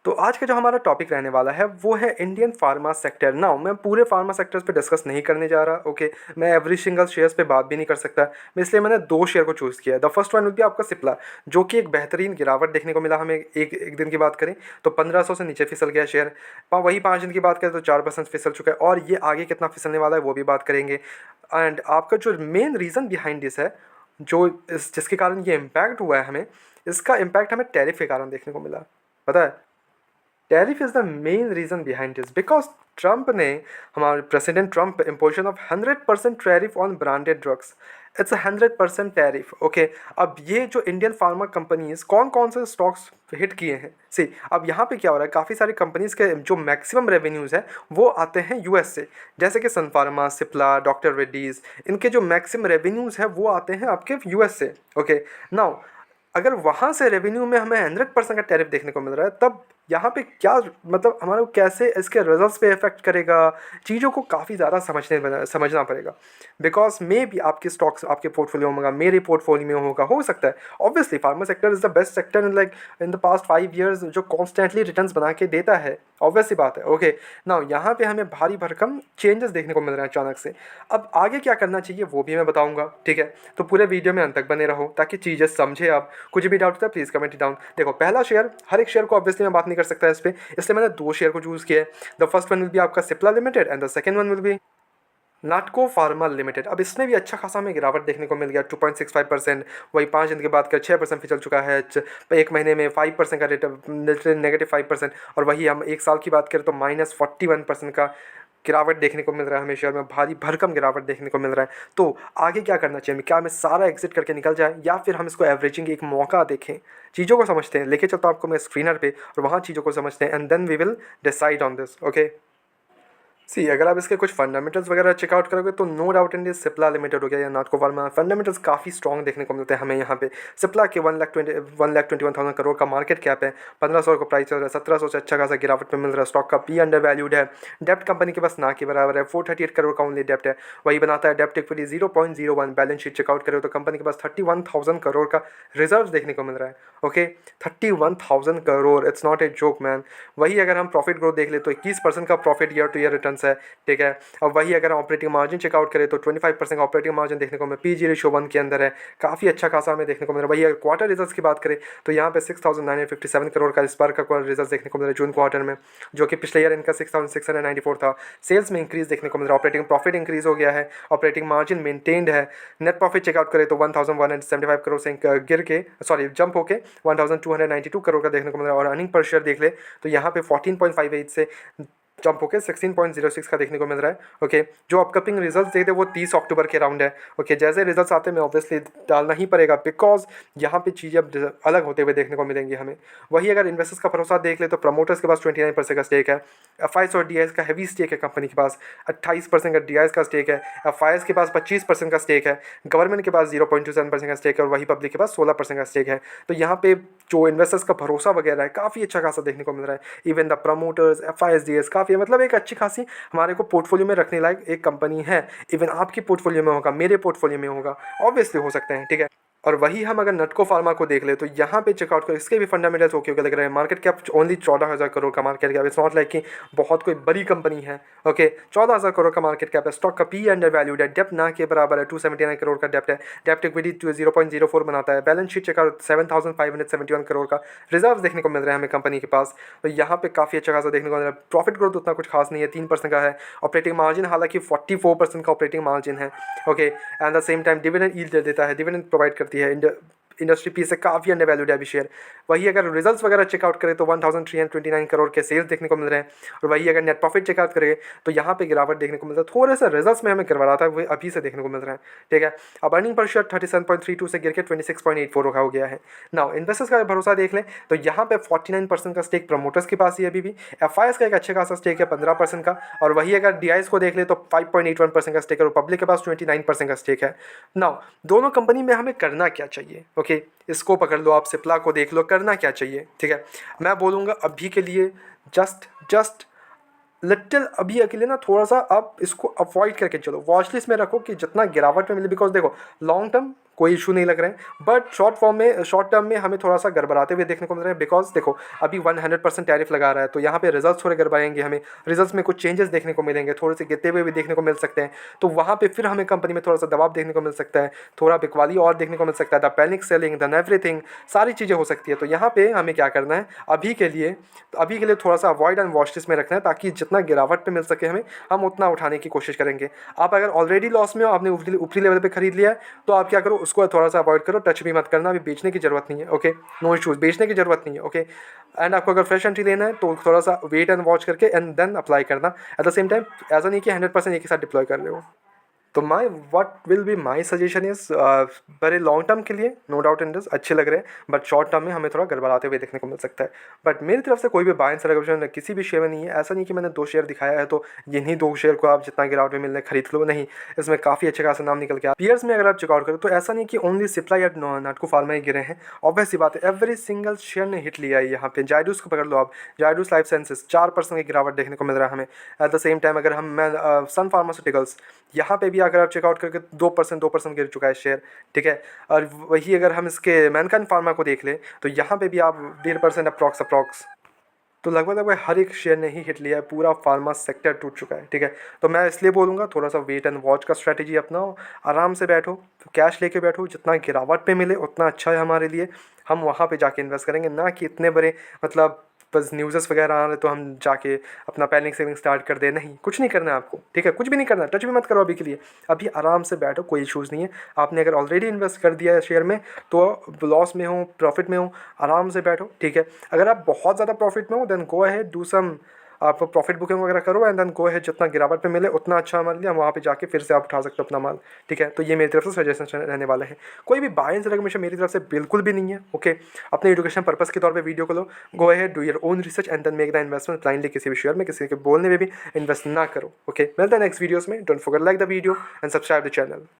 तो आज का जो हमारा टॉपिक रहने वाला है वो है इंडियन फार्मा सेक्टर। नाउ मैं पूरे फार्मा सेक्टर्स पे डिस्कस नहीं करने जा रहा, ओके। मैं एवरी सिंगल शेयर्स पे बात भी नहीं कर सकता, मैं इसलिए मैंने दो शेयर को चूज़ किया है। The first one will be आपका सिप्ला, जो कि एक बेहतरीन गिरावट देखने को मिला हमें। एक दिन की बात करें तो 1500 से नीचे फिसल गया शेयर। वही 5 दिन की बात करें तो 4% फिसल चुका है, और ये आगे कितना फिसलने वाला है वो भी बात करेंगे। एंड आपका जो मेन रीज़न बिहाइंड दिस है, जो जिसके कारण ये इम्पैक्ट हुआ है हमें, इसका इम्पैक्ट हमें टैरिफ के कारण देखने को मिला। पता है, tariff is the main reason behind this, because Trump ने, हमारे president Trump, imposition of 100% tariff on branded drugs. It's 100% tariff, okay. अब ये जो इंडियन फार्मा कंपनीज कौन कौन से स्टॉक्स हिट किए हैं, सी अब यहाँ पे क्या हो रहा है, काफ़ी सारी कंपनीज के जो मैक्सिमम रेवेन्यूज़ है वो आते हैं यूएस से, जैसे कि सन फार्मा, सिप्ला, डॉक्टर रेड्डीज। इनके जो मैक्सिमम रेवेन्यूज़ है वो आते हैं आपके यूएस से, ओके। नाउ अगर वहाँ से रेवेन्यू में हमें 100% का टैरिफ देखने को मिल रहा है, तब यहाँ पे क्या मतलब हमारे को कैसे इसके रिजल्ट्स पे इफेक्ट करेगा, चीज़ों को काफ़ी ज़्यादा समझना पड़ेगा। बिकॉज मे भी आपके स्टॉक्स आपके पोर्टफोलियो में होगा, मेरे पोर्टफोलियो में होगा, हो सकता है। Obviously pharma sector is the best sector in like in the past 5 years, जो कॉन्स्टेंटली रिटर्न्स बना के देता है। ऑब्वियसली बात है, ओके। नाउ यहाँ पे हमें भारी भरकम चेंजेस देखने को मिल रहे हैं अचानक से। अब आगे क्या करना चाहिए वो भी मैं बताऊंगा, ठीक है। तो पूरे वीडियो में अंत तक बने रहो ताकि चीज़ें समझे आप। कुछ भी डाउट होता है प्लीज़ कमेंट डाउन। देखो, पहला शेयर, हर एक शेयर को ऑब्वियसली मैं बात नहीं कर सकता इस पर, इसलिए मैंने दो शेयर को चूज़ किया है। The first one will be आपका Cipla limited and the second one will be Natco pharma limited. अब इसमें भी अच्छा खासा हमें गिरावट देखने को मिल गया, 2.65%। वही 5 दिन के बाद कर 6% फिसल चुका है। एक महीने में 5% का रेट, -5%। और वही हम एक साल की बात करें तो -41% का गिरावट देखने को मिल रहा है हमें शेयर में, भारी भरकम गिरावट देखने को मिल रहा है। तो आगे क्या करना चाहिए, क्या हमें सारा एग्जिट करके निकल जाए, या फिर हम इसको एवरेजिंग एक मौका देखें। चीज़ों को समझते हैं, लेके चलता हूँ आपको मैं स्क्रीनर पे, और वहाँ चीज़ों को समझते हैं, and then we will decide on this, okay. See अगर आप इसके कुछ फंडामेंटल्स वगैरह चेकआउट करोगे तो no doubt in this, Cipla limited हो गया या नाटको फार्मा, फंडामेंटल्स काफ़ी स्ट्रॉन्ग देखने को मिलते हैं हमें यहाँ पे। सिप्ला के 1,21,000 करोड़ का मार्केट कैप है, 1500 का प्राइस चल रहा है, 1700 से अच्छा खासा गिरावट में मिल रहा है। स्टॉक का पी अंडर वैल्यूड है, डेप्ट कंपनी के पास ना के बराबर है, 438 करोड़ का ओनली डेप्ट है। वही बनाता है डेप्ट इक्विटी 0.01। बैलेंस शीट चेकआउट करो तो कंपनी के पास 31,000 करोड़ का रिजर्व देखने को मिल रहा है, okay. 31,000 crore, it's not a joke man. वही अगर हम प्रॉफिट ग्रोथ देख ले तो 21% का profit year two year return है, ठीक है। अब वही अगर ऑपरेटिंग मार्जिन चेकआउट करें तो 25% का ऑपरेटिंग मार्जिन देखने को मिले, पीजी रेशियो 1 के अंदर है, काफ़ी अच्छा खासा हमें देखने को मिल रहा है। वही अगर क्वार्टर रिजल्ट्स की बात करें तो यहाँ पे 6,957 करोड़ का इस बार का रिजल्ट देखने को मिल रहा है जून क्वार्टर में, जो कि पिछले ईयर इनका 6,694 था। सेल्स में इंक्रीज देखने को मिल रहा है, ऑपरेटिंग प्रॉफिट इंक्रीज हो गया है, ऑपरेटिंग मार्जिन मेंटेन्ड है। नेट प्रॉफिट चेकआउट करें तो 1,175 करोड़ से गिर के, सॉरी जंप होके 1,292 करोड़ का देखने को मिल रहा है। और अर्निंग पर शेयर देख ले तो यहाँ पे 14.58 से जंप होकर 16.06 का देखने को मिल रहा है, ओके। जो अपकमिंग रिजल्ट्स देखते हैं वो 30 अक्टूबर के अराउंड है, ओके। जैसे रिजल्ट्स आते हैं मैं ऑब्वियसली डालना ही पड़ेगा, बिकॉज यहाँ पे चीज़ें अब अलग होते हुए देखने को मिलेंगी हमें। वही अगर इन्वेस्टर्स का भरोसा देख ले तो प्रमोटर्स के पास 29% का स्टेक है, एफ और डी का हैवी स्टेक है कंपनी के पास, 28% का डी का स्टेक है, एफ के पास 25% का स्टेक है, गवर्नमेंट के पास 0.27% का स्टेक है, और वही पब्लिक के पास 16% का स्टेक है। तो यहाँ पे जो इन्वेस्टर्स का भरोसा वगैरह है काफ़ी अच्छा खासा देखने को मिल रहा है। इवन द प्रमोटर्स, एफ काफ़ी, मतलब एक अच्छी खासी हमारे को पोर्टफोलियो में रखने लायक एक कंपनी है। इवन आपकी पोर्टफोलियो में होगा, मेरे पोर्टफोलियो में होगा, ऑब्वियसली हो सकते हैं, ठीक है। और वही हम अगर नटको फार्मा को देख ले तो यहाँ पे चेकआउट करो, इसके भी फंडामेंटल्स ओके लग रहे हैं। मार्केट कैप ओनली 14,000 करोड़ का market cap, it's not like कि बहुत कोई बड़ी कंपनी है, ओके। 14,000 करोड़ का मार्केट कैप है, स्टॉक का पी अंडर वैल्यूड है, डेप्ट ना के बराबर है, 279 करोड़ का डेप्ट है, डेप्ट इक्विटी 0.04 बनाता है। बैलेंस शीट चेकआउट 7,571 करोड़ का रिजर्व देखने को मिल रहा है हमें कंपनी के पास। तो यहाँ पे काफ़ी अच्छा खासा देखने को मिल रहा है। प्रॉफिट ग्रोथ उतना कुछ खास नहीं है, 3% का है। ऑपरेटिंग मार्जिन हालांकि 44% का ऑपरेटिंग मार्जिन है, okay. And the same time dividend yield देता है, डिविडेंड प्रोवाइड करती है। इंडस्ट्री पी से काफ़ी अंडर वैल्यूड है अभी शेयर। वही अगर रिजल्ट्स वगैरह चेकआउट करें तो 1,329 करोड़ के सेल्स देखने को मिल रहे हैं। और वही अगर नेट प्रॉफिट चेकआउट करें तो यहाँ पे गिरावट देखने को मिलता है, थोड़ा सा रिजल्ट्स में हमें गिरवा रहा था, वो अभी से देखने को मिल रहा है, ठीक है। अब अर्निंग पर शेयर 37.32 से गिर के 26.84 हो गया है। नाउ इन्वेस्टर्स का भरोसा देख लें तो यहाँ पे 49% का स्टेक प्रमोटर्स के पास ही अभी भी, एफ का एक अच्छे खासा स्टेक है 15% का। और वही अगर डी को देख ले तो 5.81% का स्टेक है, और पब्लिक के पास 29% का स्टेक है। नाउ दोनों कंपनी में हमें करना क्या चाहिए, ओके। इसको पकड़ लो, आप सिप्ला को देख लो, करना क्या चाहिए, ठीक है। मैं बोलूँगा अभी के लिए जस्ट लिटिल, अभी अकेले ना थोड़ा सा आप इसको अवॉइड करके चलो, वॉच लिस्ट में रखो कि जितना गिरावट में मिले, बिकॉज देखो लॉन्ग टर्म कोई इशू नहीं लग रहा है। बट शॉर्ट टर्म में हमें थोड़ा सा गड़बड़ाते हुए देखने को मिल रहा है, बिकॉज देखो अभी 100% टैरिफ लगा रहा है, तो यहाँ पे रिजल्ट्स थोड़े गड़बड़ाएंगे, हमें रिजल्ट्स में कुछ चेंजेस देखने को मिलेंगे, थोड़े से गिरते हुए भी देखने को मिल सकते हैं। तो वहाँ पे फिर हमें कंपनी में थोड़ा सा दबाव देखने को मिल सकता है, थोड़ा बिकवाली और देखने को मिल सकता है, the panic selling, than everything, सारी चीज़ें हो सकती है। तो यहाँ पे हमें क्या करना है अभी के लिए थोड़ा सा अवॉइड एंड वॉच लिस्ट में रखना है, ताकि जितना गिरावट पे मिल सके हमें, हम उतना उठाने की कोशिश करेंगे। आप अगर ऑलरेडी लॉस में हो, आपने ऊपरी लेवल पे खरीद लिया है, तो आप क्या करो, उसको थोड़ा सा अवॉइड करो, टच भी मत करना, अभी बेचने की जरूरत नहीं है। ओके, नो इशूज़, बेचने की जरूरत नहीं है। ओके, एंड आपको अगर फ्रेश एंट्री लेना है तो थोड़ा सा वेट एंड वॉच करके एंड देन अप्लाई करना। एट द सेम टाइम ऐसा नहीं कि 100% एक ही साथ डिप्लॉय कर रहे हो। तो माई what will be my suggestion is, बड़े लॉन्ग टर्म के लिए नो डाउट इन दिस अच्छे लग रहे हैं, बट शॉर्ट टर्म में हमें थोड़ा गड़बड़ाते हुए देखने को मिल सकता है। बट मेरी तरफ से कोई भी बाय एंड सेल रेकमेंडेशन किसी भी शेयर में नहीं है। ऐसा नहीं कि मैंने 2 शेयर दिखाया है तो इन्हीं 2 शेयर को आप जितना गिरावट में मिलने खरीद लो, नहीं, इसमें काफ़ी अच्छे खासा नाम निकल के पीयर्स में अगर आप चेकआउट करो तो ऐसा नहीं कि ओनली सिप्ला या नाटको फार्मा ही गिरे हैं। ऑब्वियस सी बात है, एवरी सिंगल शेयर ने हिट लिया है। यहाँ पे जायडूस को पकड़ लो आप, जायडूस लाइफ साइंसेस 4% की गिरावट देखने को मिल रहा है हमें। एट द सेम टाइम अगर सन फार्मास्यूटिकल्स, यहाँ पे भी अगर आप चेकआउट करके 2% गिर चुका है शेयर, ठीक है। और वही अगर हम इसके मैनकाइन फार्मा को देख लें तो यहाँ पे भी आप 1.5% अप्रॉक्स, तो लगभग हर एक शेयर ने ही हिट लिया है, पूरा फार्मा सेक्टर टूट चुका है, ठीक है। तो मैं इसलिए बोलूँगा थोड़ा सा वेट एंड वॉच का स्ट्रैटेजी अपनाओ, आराम से बैठो, कैश लेके बैठो, जितना गिरावट पे मिले उतना अच्छा है हमारे लिए, हम वहाँ पे जाके इन्वेस्ट करेंगे, ना कि इतने बड़े मतलब बस न्यूज़ेस वगैरह आ रहे तो हम जाके अपना पैनिक सेविंग स्टार्ट कर दे। नहीं, कुछ नहीं करना है आपको, ठीक है, कुछ भी नहीं करना, टच भी मत करो अभी के लिए, अभी आराम से बैठो, कोई इशूज़ नहीं है। आपने अगर ऑलरेडी इन्वेस्ट कर दिया है शेयर में तो लॉस में हो प्रॉफिट में हो, आराम से बैठो, ठीक है। अगर आप बहुत ज़्यादा प्रॉफिट में हो then go ahead, do some, आप प्रॉफिट बुकिंग वगैरह करो एंड देन गो अहेड, जितना गिरावट पे मिले उतना अच्छा हमारे लिए, हम वहाँ पे जाके फिर से आप उठा सकते हो अपना माल, ठीक है। तो ये मेरी तरफ से सजेशन रहने वाले हैं, कोई भी बाय एंड सेल रेकमेंडेशन मेरी तरफ से बिल्कुल भी नहीं है। ओके, अपने एजुकेशन पर्पस के तौर पे वीडियो को लो, go ahead, do your own research and then make the investment. Blindly किसी भी शेयर में किसी के बोलने में भी इन्वेस्ट ना करो। ओके, मिलते हैं नेक्स्ट वीडियोस में। Don't forget like the video and subscribe the channel.